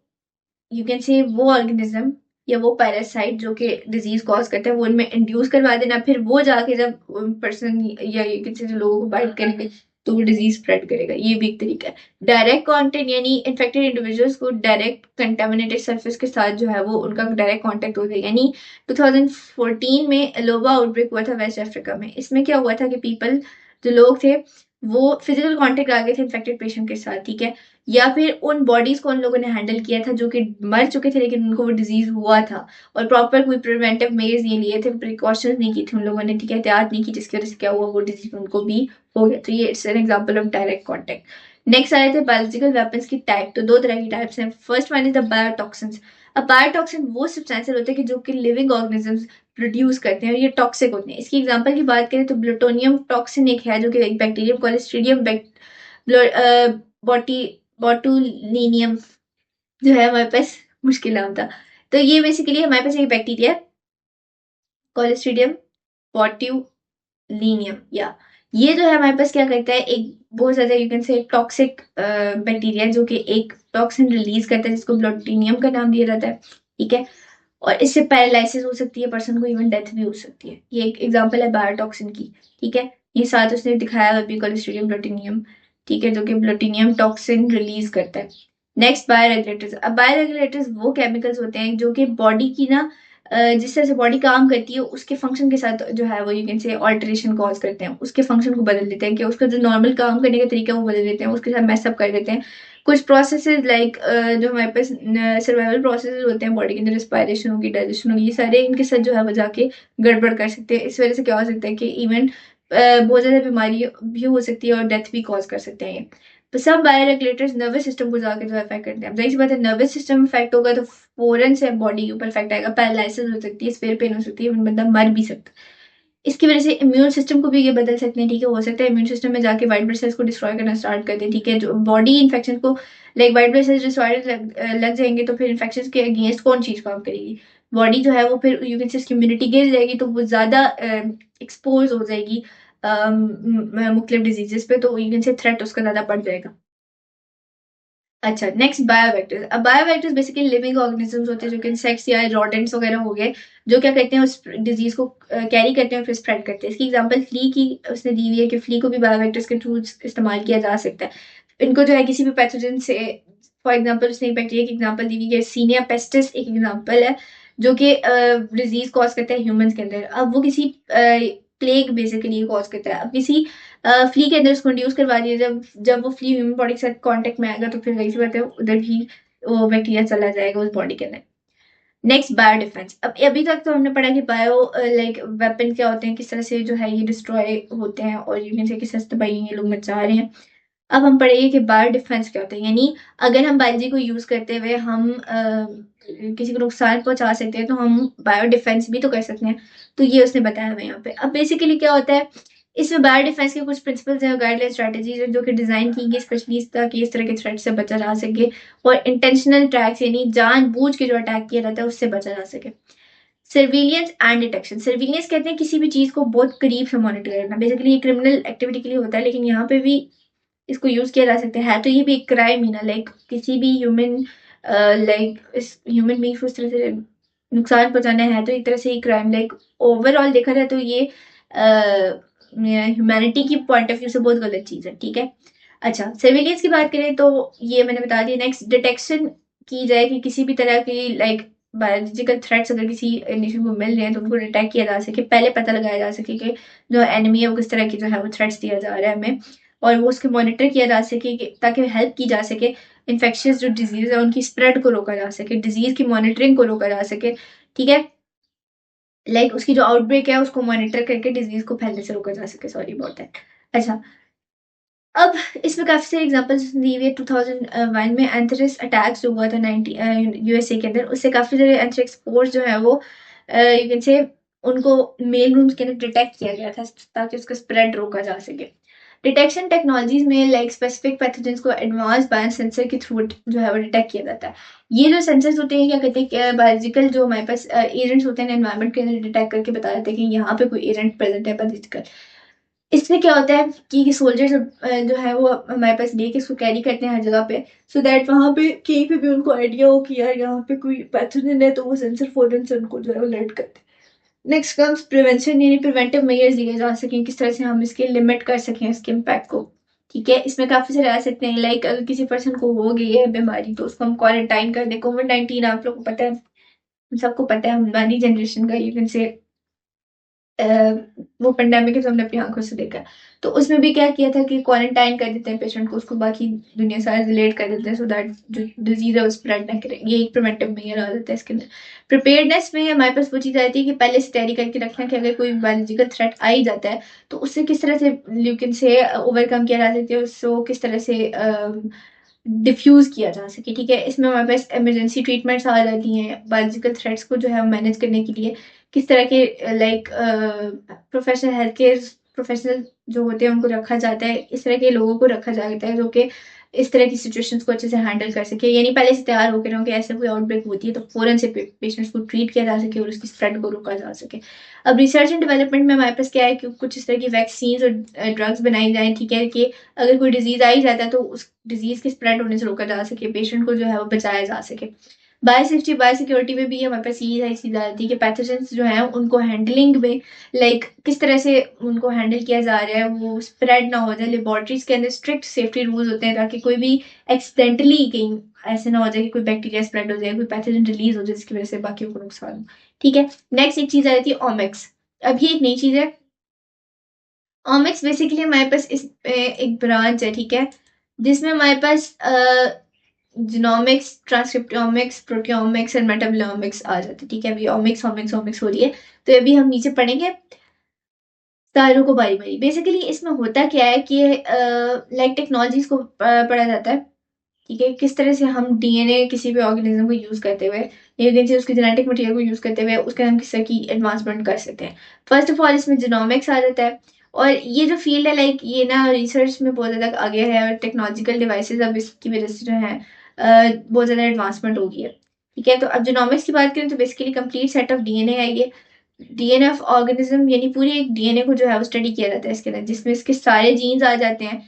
यू कैन से वो ऑर्गेनिज्म या वो पैरासाइट जो कि डिजीज कॉज करता है वो उनमें इंड्यूस करवा देना, फिर वो जाके जब पर्सन या यू कैन से जो लोगों को बाइट करेंगे तो वो डिजीज स्प्रेड करेगा। ये भी एक तरीका है। डायरेक्ट कांटेक्ट यानी इन्फेक्टेड इंडिविजुअल्स को डायरेक्ट कंटेमिनेटेड सरफेस के साथ जो है वो उनका डायरेक्ट कांटेक्ट हो गया। यानी 2014 में एलोबा आउटब्रेक हुआ था वेस्ट अफ्रीका में। इसमें क्या हुआ था कि पीपल जो लोग थे वो फिजिकल कांटेक्ट आ गए थे इन्फेक्टेड पेशेंट के साथ, ठीक है, या फिर उन बॉडीज को उन लोगों ने हैंडल किया था जो कि मर चुके थे लेकिन उनको वो डिजीज हुआ था, और प्रॉपर कोई प्रिवेंटिव मेजर्स नहीं लिए थे, प्रिकॉशंस नहीं की थी उन लोगों ने, ठीक है, एहतियात नहीं की, जिसकी वजह से क्या हुआ, वो डिजीज उनको भी हो गया। तो ये it's an example of direct contact. Next आए थे बायोलॉजिकल वेपन्स की टाइप। तो दो तरह की टाइप्स हैं। First one is the biotoxins. अब बायोटॉक्सिन वो सब्सटेंसेस होते हैं कि जो कि लिविंग ऑर्गेनिजम्स प्रोड्यूस करते हैं और ये टॉक्सिक होते हैं। इसकी एग्जांपल की बात करें तो ब्लूटोनियम टॉक्सिन एक है जो कि एक बैक्टीरियम कॉलेस्ट्रीडियम बॉटी बॉटुलिनियम जो है हमारे पास, मुश्किल नाम था। तो ये बेसिकली हमारे पास एक बैक्टीरिया कॉलेस्ट्रीडियम बॉट्यूलिनियम, या ये जो है हमारे पास क्या करता है, एक बहुत ज्यादा यू कैन से टॉक्सिक बैक्टीरिया जो कि एक टॉक्सिन रिलीज करता है जिसको ब्लूटोनियम का नाम दिया जाता है, ठीक है, और इससे पैरालिसिस हो सकती है पर्सन को, इवन डेथ भी हो सकती है। ये एक एग्जांपल है बायोटॉक्सिन की, ठीक है। ये साथ उसने दिखाया अभी कॉलेस्ट्रीडियम ब्लूटोनियम, ठीक है, जो कि ब्लूटोनियम टॉक्सिन रिलीज करता है। नेक्स्ट बायोरेगुलेटर्स। अब बायोरेगुलेटर्स वो केमिकल्स होते हैं जो कि बॉडी की ना जिस तरह से बॉडी काम करती है उसके फंक्शन के साथ जो है वो यू कैन से ऑल्टरेशन कॉज करते हैं, उसके फंक्शन को बदल देते हैं, कि उसका जो नॉर्मल काम करने का तरीका है वो बदल देते हैं, उसके साथ मैसअप कर देते हैं। कुछ प्रोसेसेस लाइक जो हमारे पास सर्वाइवल प्रोसेसेस होते हैं बॉडी के अंदर, रिस्पायरेशन होगी, डाइजेशन होगी, ये सारे इनके साथ जो है वो जाके गड़बड़ कर सकते हैं। इस वजह से क्या हो सकता है कि इवन बहुत ज़्यादा बीमारी भी हो सकती है और डेथ भी कॉज कर सकते हैं। तो सब बायोरेगुलेटर्स नर्वस सिस्टम को जाके जो इफेक्ट करते हैं। अब जाहिर सी बात है, नर्वस सिस्टम इफेक्ट होगा तो फौरन से बॉडी के ऊपर इफेक्ट आएगा, पैरालिसिस हो सकती है, स्पेयर पेन हो सकती है, बंदा मर भी सकता है। इसकी वजह से इम्यून सिस्टम को भी ये बदल सकते हैं, ठीक है, हो सकता है इम्यून सिस्टम में जाके व्हाइट ब्लड सेल्स को डिस्ट्रॉय करना स्टार्ट कर दे, ठीक है, जो बॉडी इन्फेक्शन को like white blood cells destroy लग जाएंगे तो फिर इन्फेक्शन के अगेंस्ट कौन चीज काम करेगी, बॉडी जो है वो फिर यू कैन से इम्यूनिटी गिर जाएगी, तो वो ज्यादा एक्सपोज हो जाएगी मुख्तलिफ डिजीजेस पे, तो यू कैन से थ्रेट उसका ज्यादा बढ़ जाएगा। अच्छा, नेक्स्ट बायोवेक्टर्स। अब बायोवेक्टर्स बेसिकली लिविंग ऑर्गेनिजम्स होते हैं जो कि इंसेक्ट्स या रोडेंट्स वगैरह हो गए, जो क्या करते हैं उस डिजीज को कैरी करते हैं और फिर स्प्रेड करते हैं। इसकी एग्जांपल फ्ली की उसने दी हुई है कि फ्ली को भी बायोवेक्टर्स के थ्रू इस्तेमाल किया जा सकता है। इनको जो है किसी भी पैथोजन से, फॉर एग्जांपल उसने एक बैक्टीरिया की एग्जांपल दी हुई है, सीनिया पेस्टिस एक एग्जांपल है जो कि डिजीज कॉज करता है ह्यूमंस के अंदर। अब वो किसी प्लेग बेसिकली कॉज करता है। अब किसी फ्ली के अंदर उसको इंड्यूस करवा दिया, जब जब वो फ्ली ह्यूमन बॉडी के साथ कांटेक्ट में आएगा तो फिर वही सी बात है, उधर ही वो बैक्टीरिया चला जाएगा उस बॉडी के अंदर। Next bio defence. अब अभी तक तो हमने पढ़ा कि बायो लाइक वेपन क्या होते हैं, किस तरह से जो है ये डिस्ट्रॉय होते हैं और यू कैन से किस तरह से तबाही ये लोग मचा रहे हैं। अब हम पढ़ेंगे कि बायो डिफेंस क्या होता है, यानी अगर हम बायोलॉजी को यूज करते हुए हम किसी को नुकसान पहुंचा सकते हैं तो हम बायो डिफेंस भी तो कर सकते हैं। तो ये उसने बताया हुआ यहाँ पे। अब बेसिकली क्या होता है, इसमें बायो डिफेंस के कुछ प्रिंसिपल्स हैं, गाइडलाइन स्ट्रेटेजीज हैं जो कि डिजाइन की गई स्पेशली ताकि इस तरह के थ्रेट से बचा जा सके, और इंटेंशनल अटैक्स यानी जानबूझ के जो अटैक किया जाता है उससे बचा जा सके। Surveillance and detection. सर्विलियंस कहते हैं किसी भी चीज को बहुत करीब से मॉनिटर करना, बेसिकली ये क्रिमिनल एक्टिविटी के लिए होता है, लेकिन यहाँ पे भी इसको यूज किया जा सकता है। तो ये भी एक क्राइम ही ना, लाइक किसी भी ह्यूमन लाइक इस ह्यूमन बींग को इस तरह से नुकसान पहुंचाना है तो एक तरह से ही क्राइम, लाइक ओवरऑल देखा जाए तो ये ह्यूमैनिटी की पॉइंट ऑफ व्यू से बहुत गलत चीज है, ठीक है। अच्छा, सर्विलेंस की बात करें तो ये मैंने बता दिया। नेक्स्ट डिटेक्शन की जाए कि किसी भी तरह की लाइक बायोलॉजिकल थ्रेट्स अगर किसी नेशन को मिल रहे हैं तो उनको डिटेक्ट किया जा सके, पहले पता लगाया जा सके कि जो एनिमी है वो किस तरह की जो है वो थ्रेट्स दिया जा रहा है हमें, और वो उसके मॉनिटर किया जा सके ताकि हेल्प की जा सके, इन्फेक्शियस जो डिजीज है उनकी स्प्रेड को रोका जा सके, डिजीज की मॉनिटरिंग को रोका जा सके, ठीक है, लाइक उसकी जो आउटब्रेक है उसको मॉनिटर करके डिजीज को फैलने से रोका जा सके, सॉरी अबाउट दैट। अच्छा, अब इसमें काफी सारे एग्जांपल्स दी हुई है। 2001 में एंथ्रेक्स अटैक्स जो हुआ था 90 यूएसए के अंदर, उससे काफी सारे एंथ्रेक्स स्पोर्स जो है वो यू कैन से उनको मेल रूम्स के अंदर डिटेक्ट किया गया था ताकि उसका स्प्रेड रोका जा सके। डिटेक्शन टेक्नोलॉजीज में लाइक स्पेसिफिक पैथोजेंस को एडवांस बायो सेंसर के थ्रू जो है वो डिटेक्ट किया जाता है। ये जो सेंसर्स होते हैं क्या कहते हैं, बायोलॉजिकल जो हमारे पास एजेंट्स होते हैं एनवायरमेंट के अंदर डिटेक्ट करके बता देते हैं कि यहाँ पे कोई एजेंट प्रेजेंट है बायोलॉजिकल। इसमें क्या होता है कि सोल्जर्स जो है वो हमारे पास लेके इसको कैरी करते हैं हर जगह पे, सो दैट वहां पे कहीं पे भी उनको आइडिया हो कि यार यहाँ पे कोई पैथोजन है तो वो सेंसर फौरन से उनको जो है अलर्ट करते हैं। नेक्स्ट कम्स प्रिवेंशन, यानी प्रिवेंटिव मेजर्स लिए जा सकें, किस तरह से हम इसके लिमिट कर सकें इसके इम्पैक्ट को। ठीक है, इसमें काफी सारे आ सकते हैं, लाइक अगर किसी पर्सन को हो गई है बीमारी तो उसको हम क्वारंटाइन कर दें। कोविड-19 आप लोगों को पता है, हम सबको पता है, हमारी जनरेशन का इवन से अ, वो पेंडेमिक है जो हमने अपनी आंखों से देखा है। तो उसमें भी क्या किया था कि क्वारंटाइन कर देते हैं पेशेंट को, उसको बाकी दुनिया से आइसोलेट कर देते हैं सो दैट जो डिजीज है वो स्प्रेड ना करे। ये एक प्रिवेंटिव मेजर आ जाता है इसके अंदर। प्रिपेयर्डनेस में हमारे पास वो चीज़ आती है कि पहले से तैयारी करके रखना कि अगर कोई बायोलॉजिकल थ्रेट आ ही जाता है तो उससे किस तरह से ल्यूकेन से ओवरकम किया जा सकता है, उसको किस तरह से डिफ्यूज किया जा सके। ठीक है, इसमें हमारे पास इमरजेंसी ट्रीटमेंट्स आ जाती हैं बायोलॉजिकल थ्रेट्स को जो है मैनेज करने के लिए। किस तरह के like professional health care professional जो होते हैं उनको रखा जाता है, इस तरह के लोगों को रखा जाता है जो कि इस तरह की सिचुएशंस को अच्छे से हैंडल कर सके। यानी पहले से तैयार होकर रहो कि ऐसे कोई आउटब्रेक होती है तो फ़ौरन से पेशेंट्स को ट्रीट किया जा सके और उसकी स्प्रेड को रोका जा सके। अब रिसर्च एंड डेवलपमेंट में हमारे पास क्या है कि कुछ इस तरह की वैक्सीन और ड्रग्स बनाई जाएँ। ठीक है, कि अगर कोई डिजीज़ आ ही जाता है तो उस डिजीज़ के स्प्रेड होने से रोका जा सके, पेशेंट को जो है वो बचाया जा सके। बायोसेफ्टी बायोसिक्योरिटी में भी हमारे पास यही सारी चीज़ आती है कि पैथोजेंस जो हैं उनको हैंडलिंग में लाइक किस तरह से उनको हैंडल किया जा रहा है, वो स्प्रेड ना हो जाए। लेबोरेटरीज के अंदर स्ट्रिक्ट सेफ्टी रूल्स होते हैं ताकि कोई भी एक्सीडेंटली कहीं ऐसे ना हो जाए कि कोई बैक्टीरिया स्प्रेड हो जाए, कोई पैथोजन रिलीज हो जाए जिसकी वजह से बाकियों को नुकसान हो। ठीक है, नेक्स्ट एक चीज़ आ जाती है ओमिक्स। अब ये एक नई चीज़ है। ओमिक्स बेसिकली हमारे पास इस एक ब्रांच है, ठीक है, जिसमें हमारे पास जीनोमिक्स, ट्रांसक्रिप्टोमिक्स, प्रोटियोमिक्स और मेटाबोलोमिक्स आ जाते हैं। ठीक है, अभी ओमिक्स ओमिक्स ओमिक्स हो रही है तो अभी हम नीचे पढ़ेंगे सारों को बारी बारी। बेसिकली इसमें होता क्या है कि लाइक टेक्नोलॉजीज को पढ़ा जाता है। ठीक है, किस तरह से हम डीएनए किसी भी ऑर्गेनिज्म को यूज करते हुए या कैसे उसके जेनेटिक मटेरियल को यूज करते हुए उसके हम किस तरह की एडवांसमेंट कर सकते हैं। फर्स्ट ऑफ ऑल इसमें जीनोमिक्स आ जाता है और ये जो फील्ड है लाइक ये ना रिसर्च में बहुत ज़्यादा आगे है और टेक्नोलॉजिकल डिवाइसेस अब इसकी वजह से जो है बहुत ज़्यादा एडवांसमेंट हो गई है। ठीक है, तो अब जीनोमिक्स की बात करें तो basically complete set of DNA है ये। डीएनए ऑफ ऑर्गेनिज्म यानी पूरी एक डीएनए को जो है वो स्टडी किया जाता है इसके अंदर, जिसमें इसके सारे जीन्स आ जाते हैं।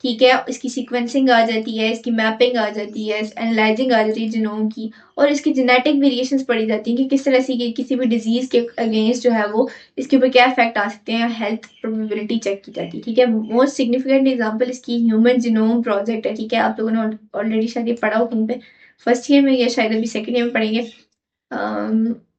ठीक है, इसकी सीक्वेंसिंग आ जाती है, इसकी मैपिंग आ जाती है, एनालाइजिंग आ जाती है जीनोम की, और इसकी जेनेटिक वेरिएशंस पढ़ी जाती हैं कि किस तरह से किसी भी डिजीज के अगेंस्ट जो है वो इसके ऊपर क्या इफेक्ट आ सकते हैं, हेल्थ प्रोबेबिलिटी चेक की जाती है। ठीक है, मोस्ट सिग्निफिकेंट एग्जांपल इसकी ह्यूमन जीनोम प्रोजेक्ट है। ठीक है, आप लोगों ने ऑलरेडी शायद ये पढ़ा हो कहीं पे फर्स्ट ईयर में या शायद अभी सेकेंड ईयर में पढ़ेंगे।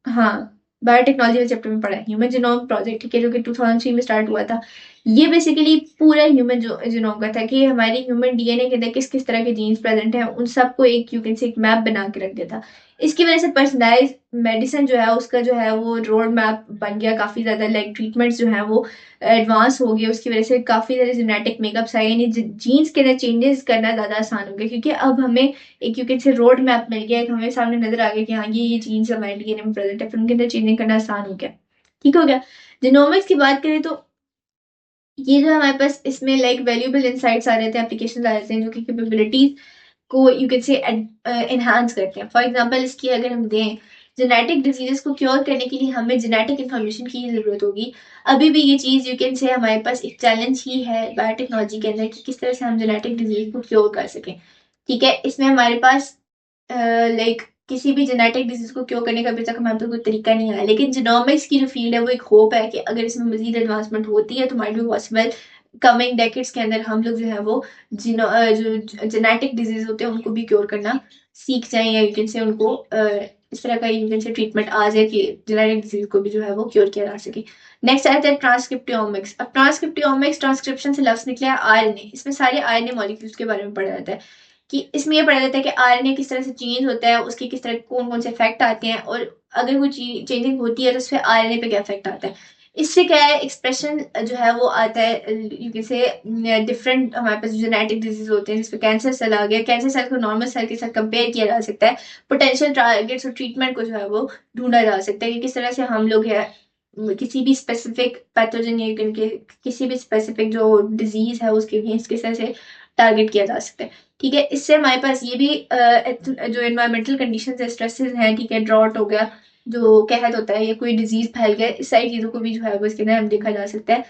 हाँ, बायोटेक्नोलॉजी के चैप्टर में पढ़ा है ह्यूमन जीनोम प्रोजेक्ट। ठीक है, जो कि 2003 में स्टार्ट हुआ था। ये बेसिकली पूरा ह्यूमन जीनोम का था कि हमारी ह्यूमन डीएनए के अंदर किस किस तरह के जीन्स प्रेजेंट हैं, उन सबको एक यू कैन से एक मैप बना के रख दिया था। इसकी वजह से पर्सनलाइज मेडिसिन जो है उसका जो है वो रोड मैप बन गया काफ़ी ज़्यादा। लाइक ट्रीटमेंट्स जो है वो एडवांस हो गए, उसकी वजह से काफ़ी सारे जेनेटिक मेकअप्स आए, यानी जीन्स के अंदर चेंजेस करना ज़्यादा आसान हो गया क्योंकि अब हमें एक you can say road map मिल गया, एक हमें सामने नजर आ गया कि हाँ ये चीज हमारे डीएनए में प्रेजेंट है, फिर उनके अंदर चेंजिंग करना आसान हो गया। ठीक हो गया। जीनोमिक्स की बात करें तो ये जो हमारे पास इसमें लाइक वैल्यूएबल इंसाइट्स आ जाते हैं, एप्लीकेशन आ जाते हैं जो कि कैपेबिलिटीज को यू कैन से एनहांस करते हैं। फॉर एग्जांपल इसकी अगर हम दें जेनेटिक डिजीजेस को क्योर करने के लिए हमें जेनेटिक इन्फॉर्मेशन की जरूरत होगी। अभी भी ये चीज़ यू कैन से हमारे पास एक चैलेंज ही है बायोटेक्नोलॉजी के अंदर कि किस तरह से हम जेनेटिक डिजीज को क्योर कर सकें। ठीक है, इसमें हमारे पास लाइक किसी भी जेनेटिक डिजीज को क्योर करने का अभी तक हमारे पास कोई तरीका नहीं आया, लेकिन जीनोमिक्स की जो फील्ड है वो एक होप है कि अगर इसमें मजीद एडवांसमेंट होती है तो might be possible coming decades के अंदर हम लोग जो है वो जो जेनेटिक डिजीज होते हैं उनको भी क्योर करना सीख जाएं, या यू कैन से उनको इस तरह का यू कैन से ट्रीटमेंट आ जाए कि जेनेटिक डिजीज को भी जो है वो क्योर किया जा सके। नेक्स्ट आता है ट्रांसक्रिप्टोमिक्स। अब ट्रांसक्रिप्टोमिक्स ट्रांसक्रिप्शन से लफ्ज निकला है आरएनए। इसमें सारे आरएनए मॉलिक्यूल्स के बारे में पढ़ा जाता है कि इसमें ये पढ़ा जाता है कि आरएनए किस तरह से चेंज होता है, उसके किस तरह कौन कौन से इफेक्ट आते हैं, और अगर कोई चेंजिंग होती है तो उससे आरएनए पे क्या इफेक्ट आता है। इससे क्या है एक्सप्रेशन जो है वो आता है यू कैन से डिफरेंट हमारे पास जेनेटिक डिजीज होते हैं जिसमें कैंसर सेल आ गया, कैंसर सेल को नॉर्मल सेल के साथ कंपेयर किया जा सकता है। पोटेंशियल टारगेट्स और ट्रीटमेंट को जो है वो ढूंढा जा सकता है कि किस तरह से हम लोग है किसी भी स्पेसिफिक पैथोजन या किसी भी स्पेसिफिक जो डिजीज है उसके अगेंस्ट किस तरह से टारगेट किया जा सकता है। ठीक है, इससे हमारे पास ये भी जो एनवायरमेंटल कंडीशंस है, स्ट्रेसेस हैं, ठीक है, ड्रॉट हो गया, जो कहत होता है, या कोई डिजीज फैल गया, इस सारी चीजों को भी जो है वो इसके अंदर हम देखा जा सकता है।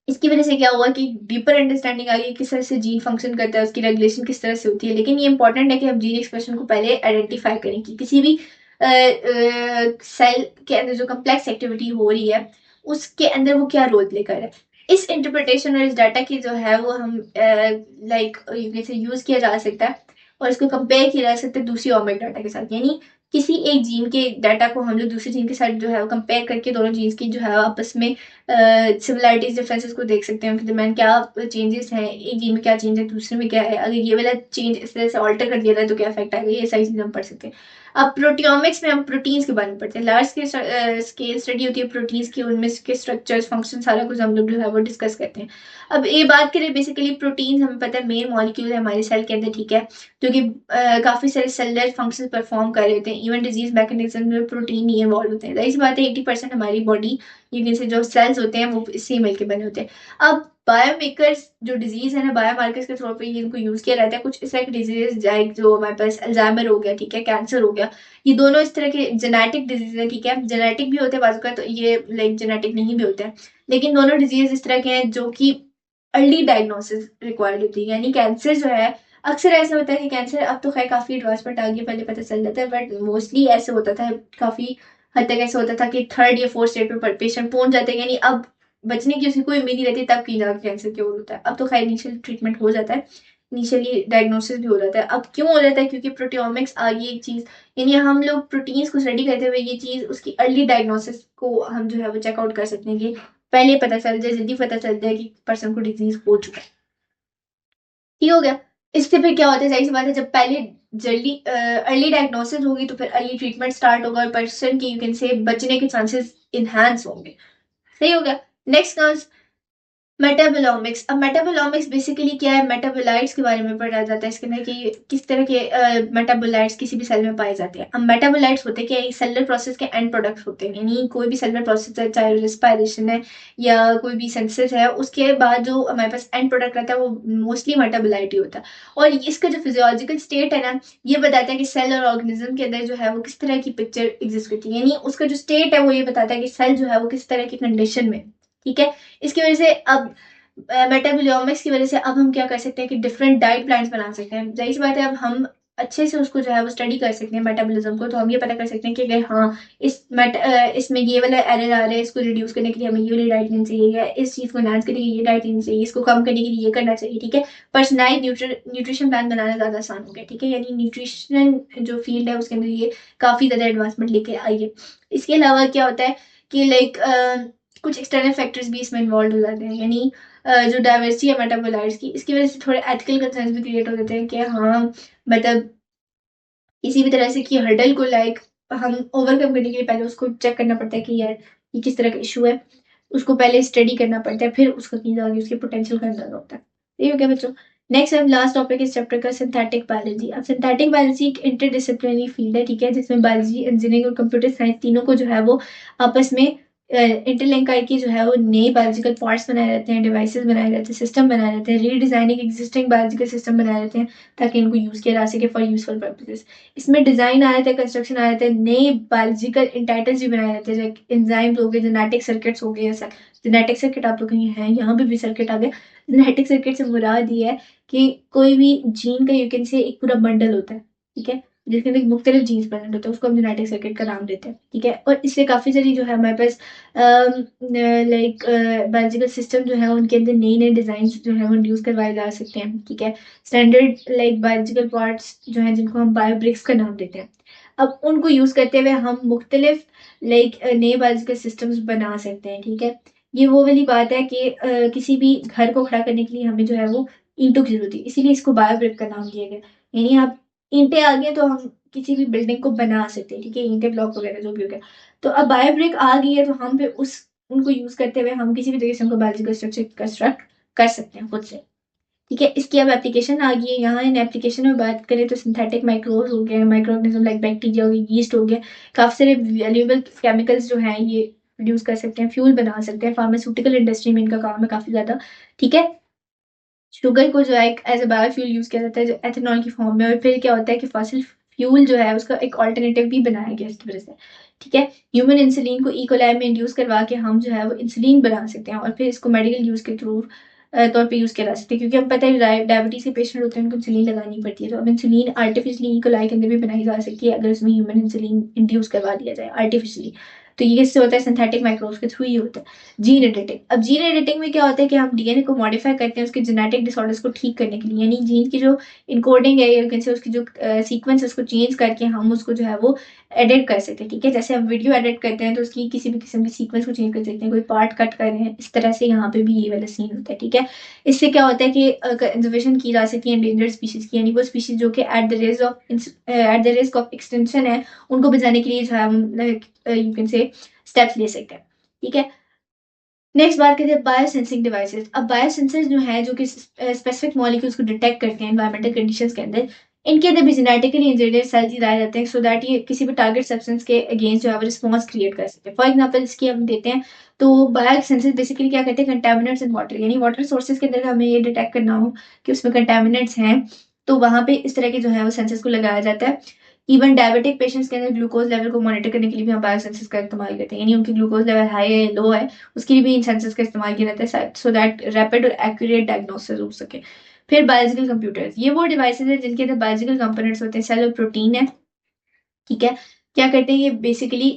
इसकी वजह से क्या हुआ कि डीपर अंडरस्टैंडिंग आ गई किस तरह से जीन फंक्शन करता है, उसकी रेगुलेशन किस तरह से होती है। लेकिन ये इंपॉर्टेंट है कि हम जीन एक्सप्रेशन को पहले आइडेंटिफाई करें कि किसी भी सेल के अंदर जो कम्प्लेक्स एक्टिविटी हो रही है उसके अंदर वो क्या रोल प्ले कर रहा है। इस इंटरप्रिटेशन और इस डाटा की जो है वो हम लाइक से यूज किया जा सकता है और इसको कंपेयर किया जा सकता है दूसरी ओमिक डाटा के साथ। यानी किसी एक जीन के डाटा को हम लोग दूसरे जीन के साथ जो है वो कंपेयर करके दोनों जीन्स की जो है आपस में सिमिलरिटीज डिफरेंसेस को देख सकते हैं, उनके दरमियान क्या चेंजेस हैं, एक जीन में क्या चेंज है दूसरे में क्या है, अगर ये वाला चेंज इस तरह से ऑल्टर कर दिया जाए तो क्या इफेक्ट आएगा, ये सारी चीजें हम पढ़ सकते हैं। अब प्रोटियोमिक्स में हम प्रोटीन्स के बारे में पढ़ते हैं, लार्ज स्केल स्टडी होती है प्रोटीन्स की, उनमें के स्ट्रक्चर्स फंक्शन सारा कुछ हम लोग जो है वो डिस्कस करते हैं। अब ये बात करें बेसिकली प्रोटीन हमें पता है मेन मॉलिक्यूल है हमारे सेल के अंदर, ठीक है, जो कि काफी सारे सेलुलर फंक्शन परफॉर्म कर रहे होते हैं। इवन डिजीज मैकेनिज्म में प्रोटीन ही इन्वॉल्व होते हैं। इस बात है 80% हमारी बॉडी ये से जो सेल्स होते हैं वो इससे मिलकर बने होते हैं। अब बायोमेकर्स जो डिजीज है ना, बायोमार्कर्स के तौर पर इनको यूज किया जाता है। कुछ इस तरह की डिजीज लाइक जो हमारे पास अल्जाइमर हो गया, ठीक है, कैंसर हो गया, ये दोनों इस तरह के जेनेटिक डिजीज है, ठीक है, जेनेटिक भी होते हैं बाजू का, तो ये लाइक जेनेटिक नहीं भी होते हैं, लेकिन दोनों डिजीज इस तरह के हैं जो कि अर्ली डायग्नोसिस रिक्वायर्ड होती है। यानी कैंसर जो है अक्सर ऐसा होता है कि कैंसर अब तो खैर काफी एडवांसमेंट आ गई, पहले पता चल जाता है, बट मोस्टली ऐसे होता था, काफी हद तक ऐसा होता था कि थर्ड या फोर्थ स्टेज पे पेशेंट पहुंच जाते हैं, यानी अब बचने की उसकी कोई उम्मीद नहीं रहती, तब कहीं जाकर कैंसर क्योर होता है। अब तो खैर इनिशियल ट्रीटमेंट हो जाता है, इनिशियली डायग्नोसिस भी हो जाता है। अब क्यों हो जाता है? क्योंकि प्रोटियोमिक्स आ गई एक चीज, यानी हम लोग प्रोटीन्स को स्टडी करते हुए ये चीज उसकी अर्ली डायग्नोसिस को हम जो है वो चेकआउट कर सकते हैं कि पहले पता चल जाए, जल्दी पता चल जाए कि पर्सन को डिजीज हो चुका है। ठीक हो गया। इससे फिर क्या होता है, जाहिर सी बात है, जब पहले जल्दी अर्ली डायग्नोसिस होगी तो फिर अर्ली ट्रीटमेंट स्टार्ट होगा और पर्सन की यू कैन से बचने के चांसेस इनहांस होंगे। सही हो गया। Next comes metabolomics. अब मेटाबोलॉमिक्स बेसिकली क्या है, मेटाबोलाइट्स के बारे में पढ़ा जाता है इसके अंदर कि किस तरह के मेटाबोलाइट्स किसी भी सेल में पाए जाते हैं। अब मेटाबोलाइट्स होते हैं क्या, सेलुलर प्रोसेस के एंड प्रोडक्ट्स होते हैं, यानी कोई भी सेलुलर प्रोसेस है, चाहे रेस्पिरेशन है या कोई भी सिंथेसिस है, उसके बाद जो हमारे पास एंड प्रोडक्ट रहता है वो मोस्टली मेटाबोलाइट ही होता है। और इसका जो फिजियोलॉजिकल स्टेट है ना, ये बताता है कि सेल और ऑर्गेनिज्म के अंदर जो है वो किस तरह की पिक्चर एग्जिस्ट करती है, यानी उसका जो स्टेट है वो ये बताता है कि सेल जो है वो किस तरह की कंडीशन में, ठीक है। इसकी वजह से अब मेटाबोलियोमिक्स की वजह से अब हम क्या कर सकते हैं कि डिफरेंट डाइट प्लान्स बना सकते हैं। जाहिर सी बात है, अब हम अच्छे से उसको जो है वो स्टडी कर सकते हैं मेटाबॉलिज्म को, तो हम ये पता कर सकते हैं कि अगर हाँ इसमें ये वाला एरर आ रहा है, इसको रिड्यूस करने के लिए हमें ये वाली डाइट लेनी चाहिए, या इस चीज़ को एनहांस करने के लिए ये डाइट लेनी चाहिए, इसको कम करने के लिए ये करना चाहिए, ठीक है। पर्सनलाइज न्यूट्रिशन प्लान बनाना ज़्यादा आसान हो गया, ठीक है, यानी न्यूट्रिशन जो फील्ड है उसके अंदर ये काफ़ी ज़्यादा एडवांसमेंट लेके आई है। इसके अलावा क्या होता है कि लाइक कुछ एक्सटर्नल फैक्टर्स भी इसमें इन्वॉल्व हो जाते हैं, यानी जो डाइवर्सिटी है मेटाबोलाइट्स की, इसकी वजह से थोड़े एथिकल कंसर्न्स भी क्रिएट हो जाते हैं कि हाँ मतलब किसी भी तरह से की हर्डल को लाइक हम ओवरकम करने के लिए पहले उसको चेक करना पड़ता है कि यार ये किस तरह का इशू है, उसको पहले स्टडी करना पड़ता है, फिर उसका की आगे उसके पोटेंशियल का अंदाजा होता है। ये हो गया बच्चों। नेक्स्ट है लास्ट टॉपिक इस चैप्टर का सिंथेटिक बायोलॉजी। अब सिंथेटिक बायोलॉजी एक इंटरडिसिप्लिनरी फील्ड है, ठीक है, जिसमें बायोलॉजी, इंजीनियरिंग और कंप्यूटर साइंस तीनों को जो है वो आपस में इंटरलिंक करके जो है वो नए बायोलॉजिकल पार्ट्स बनाए जाते हैं, डिवाइसेस बनाए जाते हैं, सिस्टम बनाए जाते हैं, रीडिजाइनिंग एग्जिस्टिंग बायोलॉजिकल सिस्टम बनाए जाते हैं ताकि इनको यूज़ किया जा सके फॉर यूजफुल पर्पसेस। इसमें डिजाइन आ जाता है, कंस्ट्रक्शन आ जाता है, नए बायोलॉजिकल इंटाइटल्स भी बनाए जाते हैं, जैसे एंजाइम्स हो गए, जेनेटिक सर्किट्स हो गए, ऐसा जेनेटिक सर्किट आप लोग कहीं हैं, यहाँ पे भी सर्किट आ गया। जेनेटिक सर्किट से मुराद ये है कि कोई भी जीन का यू कैन से एक पूरा बंडल होता है, ठीक है, जिसके अंदर मुख्तलिफ जीन्स प्रेजेंट होते हैं, उसको हम जेनेटिक सर्किट का नाम देते हैं, ठीक है। और इससे काफ़ी सारी जो है हमारे पास लाइक बायोलॉजिकल सिस्टम जो है उनके अंदर नई नई डिज़ाइन जो है वो इंड्यूस करवाए जा सकते हैं, ठीक है। स्टैंडर्ड लाइक बायोलॉजिकल पार्ट्स जो हैं जिनको हम बायोब्रिक्स का नाम देते हैं, अब उनको यूज़ करते हुए हम मुख्तलिफ लाइक नए बायोलॉजिकल सिस्टम्स बना सकते हैं, ठीक है। ये वो वाली बात है कि किसी भी घर को खड़ा करने के लिए हमें जो है वो ईंटों की जरूरत है, इसीलिए इसको बायोब्रिक का नाम दिया गया। यानी आप ईंटें आ गए तो हम किसी भी बिल्डिंग को बना सकते हैं, ठीक है, ईंटें ब्लॉक वगैरह जो भी हो गया। तो अब बायोब्रिक आ गई है तो हम फिर उनको यूज करते हुए हम किसी भी तरीके से उनको बायोलॉजिकल स्ट्रक्चर कंस्ट्रक्ट कर सकते हैं खुद से, ठीक है। इसकी अब एप्लीकेशन आ गई है। यहाँ इन एप्लीकेशन में बात करें तो सिंथेटिक माइक्रोब्स हो गए, माइक्रो ऑर्गेनिज्म लाइक बैक्टीरिया हो गया, यीस्ट हो गया, काफ़ी सारे वैल्यूएबल केमिकल्स जो हैं ये प्रोड्यूस कर सकते हैं, फ्यूल बना सकते हैं, फार्मास्यूटिकल इंडस्ट्री में इनका काम है काफ़ी ज़्यादा, ठीक है। शुगर को जो है एक एज ए बायोफ्यूल यूज़ किया जाता है जो एथेनॉल की फॉर्म में, और फिर क्या होता है कि फॉसिल फ्यूल जो है उसका एक ऑल्टरनेटिव भी बनाया गया इसकी वजह से, ठीक है। ह्यूमन इंसुलिन को इकोलाई में इंड्यूस करवा के हम जो है वो इंसुलिन बना सकते हैं और फिर इसको मेडिकल यूज़ के थ्रू तौर पे यूज़ किया जा सकता है, क्योंकि हम पता है डायबिटीज़ के पेशेंट होते हैं उनको इंसुलिन लगानी पड़ती है, तो अब इंसुलिन आर्टिफिशियली इकोलाई के अंदर भी बनाई जा सकती है अगर उसमें ह्यूमन इंसुलिन इंड्यूस करवा दिया जाए आर्टिफिशियली। तो ये किससे होता है, सिंथेटिक माइक्रोब्स के थ्रू ही होता है। जीन एडिटिंग, अब जीन एडिटिंग में क्या होता है कि हम डीएनए को मॉडिफाई करते हैं उसके जेनेटिक डिसऑर्डर्स को ठीक करने के लिए, यानी जीन की जो इनकोडिंग है या कैसे उसकी जो सीक्वेंस उसको चेंज करके हम उसको जो है वो एडिट कर सकते हैं, ठीक है। जैसे हम वीडियो एडिट करते हैं तो उसकी किसी भी किस्म की सीक्वेंस को चेंज कर सकते हैं, कोई पार्ट कट कर रहे हैं, इस तरह से यहाँ पे भी ये वाला सीन होता है, ठीक है। इससे क्या होता है कि कंजर्वेशन की जा सकती है एंडेंजर्ड स्पीशीज की, यानी वो स्पीशीज जो कि at the risk of extension है, उनको बचाने के लिए जो है हम यू कैन से स्टेप्स ले सकते हैं, ठीक है। नेक्स्ट बात करते हैं बायोसेंसिंग डिवाइसेस। अब बायोसेंसर्स जो है जो कि स्पेसिफिक मॉलिक्यूल्स को डिटेक्ट करते हैं एनवायरमेंटल कंडीशंस के अंदर, इनके अंदर भी जेनेटिकली इंजीनियर्ड सेल्स ही लाए जाते हैं सो दैट ये किसी भी टारगेट सब्सटेंस के अगेंस्ट जो है वो रिस्पॉन्स क्रिएट कर सकते हैं। फॉर एग्जांपल इसकी हम देते हैं तो बायोसेंसर्स बेसिकली क्या करते हैं, कंटेमिनेंट्स इन वाटर, यानी वाटर सोर्सेज के अंदर हमें ये डिटेक्ट करना हो कि उसमें कंटेमिनेंट्स हैं, तो वहाँ पे इस तरह के जो है वो सेंसर्स को लगाया जाता है। इवन डायबिटिक पेशेंट्स के अंदर ग्लूकोज लेवल को मॉनिटर करने के लिए भी हम बायोसेंसर्स का इस्तेमाल करते हैं, यानी उनकी ग्लूकोज लेवल हाई है लो है उसके लिए भी इन सेंसर्स का इस्तेमाल किया जाता है सो दैट रैपिड और एक्यूरेट डायग्नोसिस हो सके। फिर बायोलॉजिकल कंप्यूटर्स, ये वो डिवाइसेज है जिनके अंदर बायोलॉजिकल कंपोनेंट्स होते हैं, सेल और प्रोटीन है, ठीक है। क्या करते हैं ये बेसिकली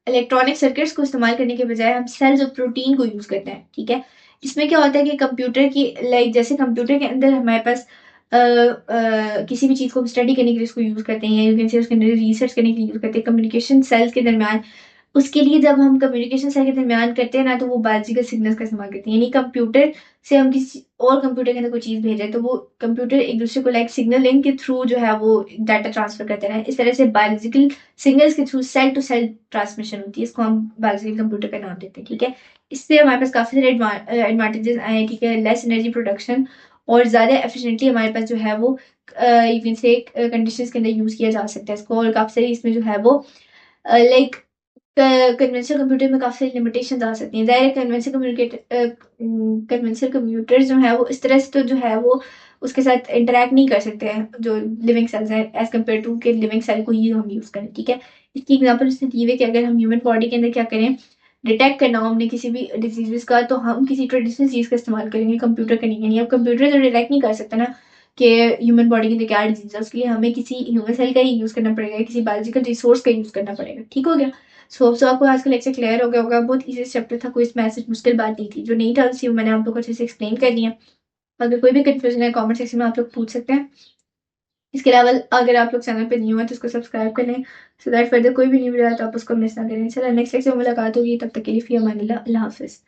इलेक्ट्रॉनिक सर्किट्स को इस्तेमाल करने के बजाय हम सेल्स और प्रोटीन को यूज करते हैं, ठीक है। इसमें क्या होता है कि कंप्यूटर की लाइक जैसे कंप्यूटर के अंदर हमारे पास किसी भी चीज को स्टडी करने के लिए उसको यूज करते हैं, या यू कैन से उसके अंदर रिसर्च करने के लिए यूज करते हैं, कम्युनिकेशन सेल्स के दरमियान, उसके लिए जब हम कम्युनिकेशन सेल के दरमियान करते हैं ना तो वो बायोलॉजिकल सिग्नल्स का इस्तेमाल करते हैं, यानी कंप्यूटर से हम किसी और कंप्यूटर के अंदर कोई चीज भेज रहे हैं तो वो कंप्यूटर एक दूसरे को लाइक सिग्नल लिंक के थ्रू जो है वो डाटा ट्रांसफर करते हैं, इस तरह से बायोलॉजिकल सिग्नल्स के through cell to cell transmission होती है, इसको हम बायोलॉजिकल कंप्यूटर का नाम देते हैं, ठीक है। इससे हमारे पास काफी सारे एडवांटेजेस आए हैं, ठीक है। लेस एनर्जी प्रोडक्शन और ज्यादा एफिशिएंटली हमारे पास जो है वो यू कैन से कंडीशंस के अंदर यूज किया जा सकता है इसको, और काफी सारी इसमें जो है वो लाइक कन्वेंशनल कंप्यूटर में काफ़ी सारी लिमिटेशंस आ सकती हैं। ज़ाहिर है कन्वेंशनल कंप्यूटर जो है वो इस तरह से तो जो है वो उसके साथ इंटरेक्ट नहीं कर सकते हैं जो लिविंग सेल्स हैं एज कम्पेयर टू के लिविंग सेल को ही हम यूज़ करें, ठीक है। इसकी एग्जांपल इसने दी है कि अगर हम ह्यूमन बॉडी के अंदर क्या करें, डिटेक्ट करना हो हमने किसी भी डिजीज़ का, तो हम किसी ट्रेडिशनल चीज़ का इस्तेमाल करेंगे, कंप्यूटर का नहीं। यानी अब कंप्यूटर तो डिटेक्ट नहीं कर सकता ना कि ह्यूमन बॉडी के अंदर क्या डिजीज है, उसके लिए हमें किसी ह्यूमन सेल का ही यूज़ करना पड़ेगा, किसी बायोलॉजिकल रिसोर्स का यूज़ करना पड़ेगा, ठीक हो गया। सो आपको आज का लेक्चर क्लियर हो गया होगा, बहुत इजी चैप्टर था, कोई इसमें ऐसी मुश्किल बात नहीं थी, जो नहीं था उसी मैंने आप लोग को अच्छे से एक्सप्लेन कर दिया। अगर कोई भी कंफ्यूजन है कमेंट सेक्शन में आप लोग पूछ सकते हैं। इसके अलावा अगर आप लोग चैनल पे न्यू है तो उसको सब्सक्राइब कर लें सो दैट फर्दर कोई भी न्यू वीडियो आए तो आप उसको मिस ना करें। चलो नेक्स्ट लेक्चर में मुलाकात होगी, तब तक के लिए फिर अमान अल्लाह हाफिज़।